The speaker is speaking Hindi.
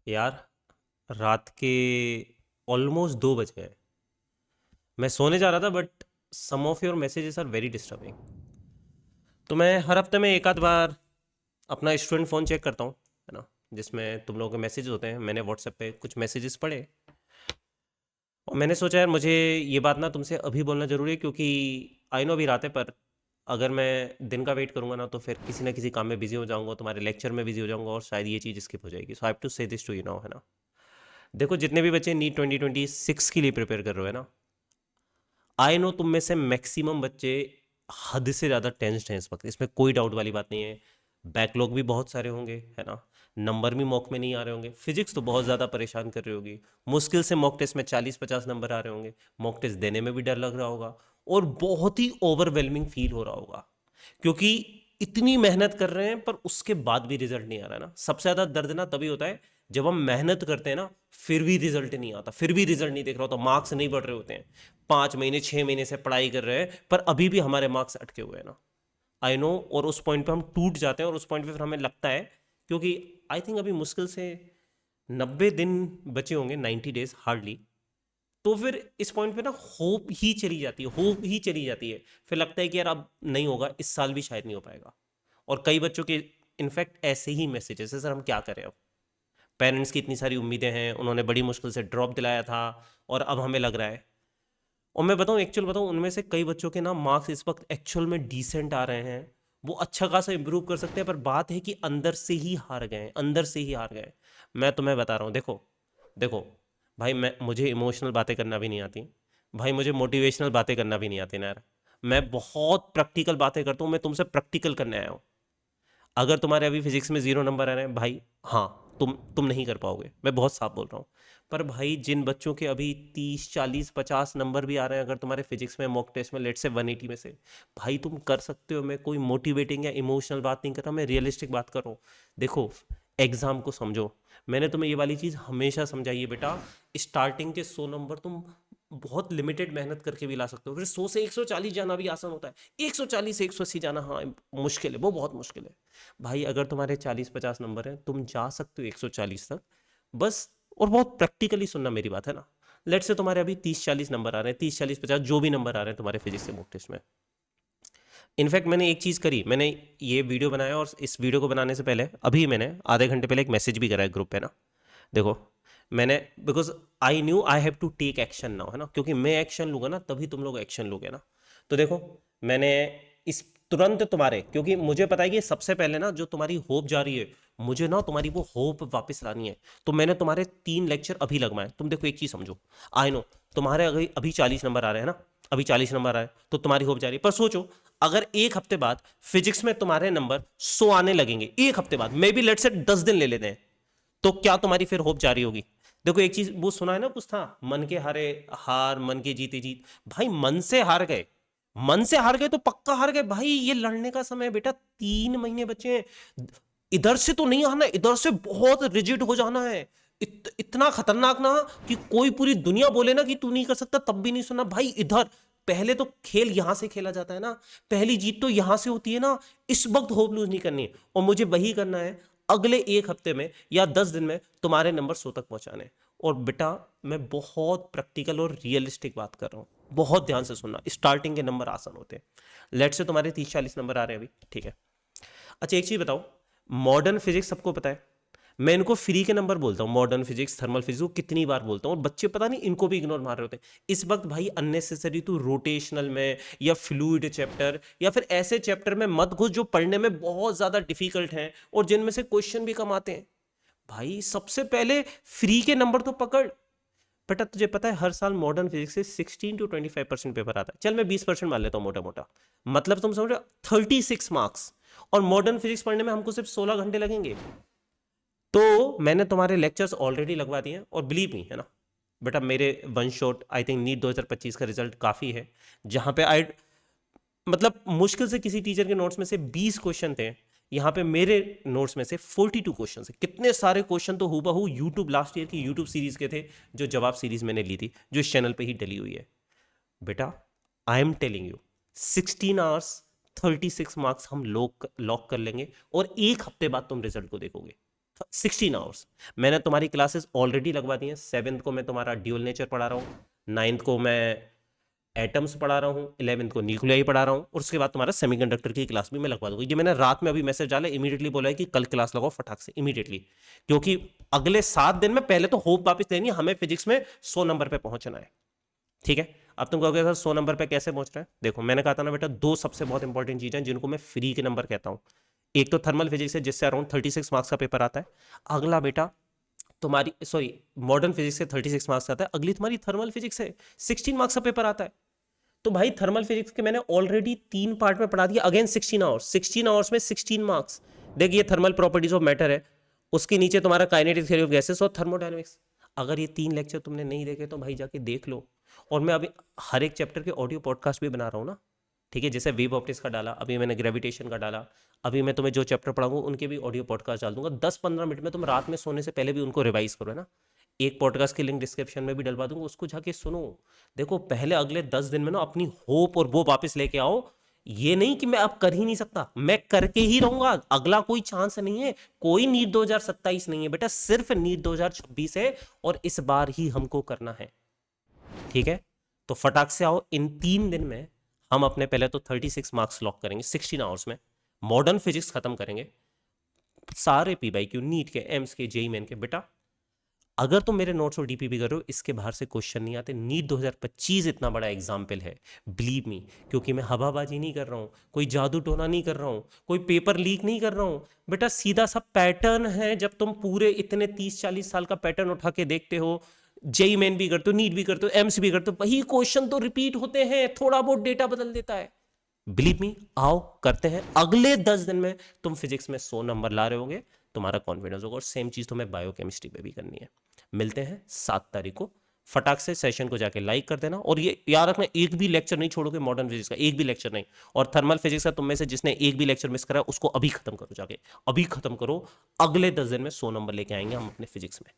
यार, रात के ऑलमोस्ट 2 बज गए। मैं सोने जा रहा था but some of your messages are very disturbing. तो मैं हर हफ्ते में एक आध बार अपना स्टूडेंट फ़ोन चेक करता हूँ, है ना, जिसमें तुम लोगों के मैसेज होते हैं। मैंने व्हाट्सएप पे कुछ मैसेजेस पढ़े और मैंने सोचा यार मुझे ये बात ना तुमसे अभी बोलना ज़रूरी है, क्योंकि आई नो अभी रात है, पर अगर मैं दिन का वेट करूंगा ना तो फिर किसी ना किसी काम में बिजी हो जाऊंगा, तुम्हारे लेक्चर में बिजी हो जाऊंगा और शायद ये चीज़ स्किप हो जाएगी। सो आई हैव टू से दिस टू यू नाउ, है ना। देखो, जितने भी बच्चे नीट 2026 के लिए प्रिपेयर कर रहे हो, है ना, आई नो तुम में से मैक्सिमम बच्चे हद से ज़्यादा टेंस्ड हैं इस वक्त, इसमें कोई डाउट वाली बात नहीं है। बैकलॉग भी बहुत सारे होंगे, है ना। नंबर भी मॉक में नहीं आ रहे होंगे। फिजिक्स तो बहुत ज़्यादा परेशान कर रही होगी। मुश्किल से मॉक टेस्ट में 40-50 नंबर आ रहे होंगे। मॉक टेस्ट देने में भी डर लग रहा होगा और बहुत ही ओवरवेलमिंग फील हो रहा होगा, क्योंकि इतनी मेहनत कर रहे हैं पर उसके बाद भी रिजल्ट नहीं आ रहा है ना। सबसे ज़्यादा दर्द ना तभी होता है जब हम मेहनत करते हैं ना, फिर भी रिजल्ट नहीं आता, फिर भी रिजल्ट नहीं देख रहा होता, मार्क्स नहीं बढ़ रहे होते हैं। 5 महीने 6 महीने से पढ़ाई कर रहे हैं पर अभी भी हमारे मार्क्स अटके हुए हैं ना। आई नो, और उस पॉइंट पे हम टूट जाते हैं और उस पॉइंट पे फिर हमें लगता है, क्योंकि आई थिंक अभी मुश्किल से 90 दिन बचे होंगे, 90 डेज हार्डली। तो फिर इस पॉइंट पे ना होप ही चली जाती है, होप ही चली जाती है। फिर लगता है कि यार अब नहीं होगा, इस साल भी शायद नहीं हो पाएगा। और कई बच्चों के इनफैक्ट ऐसे ही मैसेजेस है, सर हम क्या करें अब। पेरेंट्स की इतनी सारी उम्मीदें हैं, उन्होंने बड़ी मुश्किल से ड्रॉप दिलाया था और अब हमें लग रहा है। और मैं बताऊं, एक्चुअल बताऊं, उनमें से कई बच्चों के ना मार्क्स इस वक्त एक्चुअल में डिसेंट आ रहे हैं। वो अच्छा खासा इंप्रूव कर सकते हैं, पर बात है कि अंदर से ही हार गए, अंदर से ही हार गए। मैं तुम्हें बता रहा हूँ, देखो देखो भाई, मैं मुझे इमोशनल बातें करना भी नहीं आती। भाई मुझे मोटिवेशनल बातें करना भी नहीं आती ना यार। मैं बहुत प्रैक्टिकल बातें करता हूँ, मैं तुमसे प्रैक्टिकल करने आया हूँ। अगर तुम्हारे अभी फिजिक्स में 0 नंबर आ रहे हैं भाई, हाँ, तुम नहीं कर पाओगे, मैं बहुत साफ बोल रहा हूँ। पर भाई जिन बच्चों के अभी 30 40 50 नंबर भी आ रहे हैं, अगर तुम्हारे फिजिक्स में मॉक टेस्ट में लेट से 180 में से, भाई तुम कर सकते हो। मैं कोई मोटिवेटिंग या इमोशनल बात नहीं कर रहा, मैं रियलिस्टिक बात कर रहा हूँ। देखो, एग्जाम को समझो। मैंने तुम्हें ये वाली चीज़ हमेशा समझाई है बेटा। स्टार्टिंग के 100 नंबर तुम बहुत लिमिटेड मेहनत करके भी ला सकते हो, फिर 100 से 140 जाना भी आसान होता है। 140 से 180 जाना, हाँ, मुश्किल है, वो बहुत मुश्किल है। भाई अगर तुम्हारे 40 50 नंबर हैं, तुम जा सकते हो 140 तक, बस। और बहुत प्रैक्टिकली सुनना मेरी बात, है ना। लेट से तुम्हारे अभी 30 40 नंबर आ रहे हैं, 30 40 50 जो भी नंबर आ रहे हैं तुम्हारे फिजिक्स के मॉक टेस्ट में। इनफैक्ट मैंने एक चीज़ करी, मैंने ये वीडियो बनाया और इस वीडियो को बनाने से पहले अभी मैंने आधे घंटे पहले एक मैसेज भी करा है ग्रुप पे ना। देखो, मैंने, because I knew I have to take action now, है ना, क्योंकि मैं एक्शन लूंगा ना तभी तुम लोग एक्शन लोगे ना। तो देखो, मैंने इस तुरंत तुम्हारे, क्योंकि मुझे पता है कि सबसे पहले ना जो तुम्हारी होप जा रही है, मुझे ना तुम्हारी वो होप वापस लानी है। तो मैंने तुम्हारे 3 लेक्चर अभी लगवाए। तुम देखो, एक चीज समझो। आई नो तुम्हारे अभी अभी 40 नंबर आ रहे हैं ना, अभी 40 नंबर आए तो तुम्हारी होप जा रही है, पर सोचो, अगर एक हफ्ते बाद फिजिक्स में तुम्हारे नंबर 100 आने लगेंगे, एक हफ्ते बाद, मे बी लेट से 10 दिन ले लेते हैं, तो क्या तुम्हारी फिर होप जारी होगी। देखो, एक चीज वो सुना है ना, कुछ था, मन के हारे हार, मन के जीते जीत। भाई मन से हार गए, मन से हार गए तो पक्का हार गए भाई। ये लड़ने का समय है बेटा, 3 महीने बचे हैं। इधर से तो नहीं आना, इधर से बहुत रिजिड हो जाना है। इतना खतरनाक ना कि कोई पूरी दुनिया बोले ना कि तू नहीं कर सकता, तब भी नहीं सुनना भाई। इधर पहले तो खेल यहां से खेला जाता है ना, पहली जीत तो यहां से होती है ना। इस वक्त होप लूज नहीं करनी है, और मुझे वही करना है अगले एक हफ्ते में या 10 दिन में, तुम्हारे नंबर 100 तक पहुंचाने। और बेटा, मैं बहुत प्रैक्टिकल और रियलिस्टिक बात कर रहा हूँ, बहुत ध्यान से सुनना। स्टार्टिंग के नंबर आसान होते हैं। लेट से तुम्हारे 30 40 नंबर आ रहे हैं अभी, ठीक है। अच्छा, एक चीज बताओ, मॉडर्न फिजिक्स सबको पता है। मैं इनको फ्री के नंबर बोलता हूँ, मॉडर्न फिजिक्स, थर्मल फिजिक्स को कितनी बार बोलता हूँ, और बच्चे पता नहीं इनको भी इग्नोर मार रहे होते हैं इस वक्त। भाई अननेसेसरी तू रोटेशनल में या फ्लूइड चैप्टर या फिर ऐसे चैप्टर में मत घुस जो पढ़ने में बहुत ज्यादा डिफिकल्ट हैं और जिनमें से क्वेश्चन भी कम आते हैं। भाई सबसे पहले फ्री के नंबर तो पकड़। बेटा तुझे पता है हर साल मॉडर्न फिजिक्स से 16 to 25% पेपर आता है। चल मैं 20% मान लेता हूँ मोटा मोटा, मतलब तुम समझो 36 मार्क्स। और मॉडर्न फिजिक्स पढ़ने में हमको सिर्फ 16 घंटे लगेंगे। तो मैंने तुम्हारे लेक्चर्स ऑलरेडी लगवा दिए हैं, और बिलीव मी, है ना बेटा, मेरे one shot I think NEET 2025 का रिजल्ट काफ़ी है, जहाँ पे आई, मतलब मुश्किल से किसी टीचर के नोट्स में से 20 क्वेश्चन थे, यहाँ पे मेरे नोट्स में से 42 क्वेश्चन है। कितने सारे क्वेश्चन तो हूबहू यूट्यूब लास्ट ईयर की यूट्यूब सीरीज के थे, जो जवाब सीरीज मैंने ली थी, जो इस चैनल पे ही डली हुई है। बेटा, I am telling you, 16 hours 36 marks हम लॉक लॉक कर लेंगे, और एक हफ्ते बाद तुम रिजल्ट को देखोगे। 16 आवर्स मैंने तुम्हारी क्लासेस ऑलरेडी लगवा दी हैं। 7th को मैं तुम्हारा ड्यूल नेचर पढ़ा रहा हूँ, 9th को मैं एटम्स पढ़ा रहा हूँ, 11th को न्यूक्लियाई पढ़ा रहा हूँ, और उसके बाद तुम्हारा सेमीकंडक्टर की क्लास भी मैं लगवा दूंगा। ये मैंने रात में अभी मैसेज डाला, इमीडिएटली बोला है कि कल क्लास लगाओ फटाक से, इमीडिएटली, क्योंकि अगले 7 दिन में पहले तो होप वापस लेनी है, हमें फिजिक्स में 100 नंबर पे पहुंचना है। ठीक है, अब तुम कहोगे सर 100 नंबर पे कैसे पहुंच रहे हैं? देखो मैंने कहा था ना बेटा, दो सबसे बहुत इंपॉर्टेंट चीजें जिनको मैं फ्री के नंबर कहता हूं। एक तो थर्मल फिजिक्स है जिससे अराउंड 36 मार्क्स का पेपर आता है। अगला बेटा तुम्हारी मॉडर्न फिजिक्स से 36 मार्क्स आता है। अगली तुम्हारी थर्मल फिजिक्स है, 16 मार्क्स का पेपर आता है। तो भाई थर्मल फिजिक्स के मैंने ऑलरेडी 3 पार्ट में पढ़ा दिया, अगेन 16 आवर्स, 16 आवर्स में 16 मार्क्स। देखिए थर्मल प्रॉपर्टीज ऑफ मैटर है, उसके नीचे तुम्हारा काइनेटिक थ्योरी ऑफ गैसेस और थर्मोडायनेमिक्स। अगर ये 3 लेक्चर तुमने नहीं देखे तो भाई जाके देख लो। और मैं अभी हर एक चैप्टर के ऑडियो पॉडकास्ट भी बना रहा हूँ ना, ठीक है, जैसे वेव ऑप्टिक्स का डाला, अभी मैंने ग्रेविटेशन का डाला, अभी मैं तुम्हें जो चैप्टर पढ़ाऊंगा उनके भी ऑडियो पॉडकास्ट डाल दूंगा। 10-15 मिनट में तुम रात में सोने से पहले भी उनको रिवाइज करो, है ना। एक पॉडकास्ट की लिंक डिस्क्रिप्शन में भी डलवा दूंगा, उसको जाके सुनो। देखो पहले अगले 10 दिन में ना अपनी होप और वो वापस लेके आओ। ये नहीं कि मैं अब कर ही नहीं सकता, मैं करके ही रहूंगा, अगला कोई चांस नहीं है, कोई नीट 2027 नहीं है बेटा, सिर्फ नीट 2026 है, और इस बार ही हमको करना है। ठीक है, तो फटाक से आओ। इन 3 दिन में हम अपने पहले तो 36 मार्क्स लॉक करेंगे 16 आवर्स में, मॉडर्न फिजिक्स खत्म करेंगे, सारे पीवाईक्यू, नीट के, एम्स के, जेई मेन के। बेटा अगर तुम मेरे नोट्स और डीपीपी कर रहे हो, इसके बाहर से क्वेश्चन नहीं आते। नीट 2025 इतना बड़ा एग्जाम्पल है, बिलीव मी, क्योंकि मैं हवाबाजी नहीं कर रहा हूं, कोई जादू टोना नहीं कर रहा हूं, कोई पेपर लीक नहीं कर रहा हूं। बेटा सीधा सा पैटर्न है, जब तुम पूरे इतने 30-40 साल का पैटर्न उठा के देखते हो, जेई मेन भी करते हो, नीट भी करते हो, एम्स भी करते हो, वही क्वेश्चन तो रिपीट होते हैं, थोड़ा बहुत डेटा बदल देता है। बिलीव मी, आओ करते हैं। अगले 10 दिन में तुम फिजिक्स में 100 नंबर ला रहे होगे, तुम्हारा कॉन्फिडेंस होगा। और सेम चीज तुम्हें बायोकेमिस्ट्री पे भी करनी है। मिलते हैं 7 तारीख को, फटाक से सेशन को जाके लाइक कर देना। और ये याद रखना, एक भी लेक्चर नहीं छोड़ोगे मॉडर्न फिजिक्स का, एक भी लेक्चर नहीं। और थर्मल फिजिक्स का तुम में से जिसने एक भी लेक्चर मिस करा उसको अभी खत्म करो, जाके अभी खत्म करो। अगले 10 दिन में 100 नंबर लेके आएंगे हम अपने फिजिक्स में।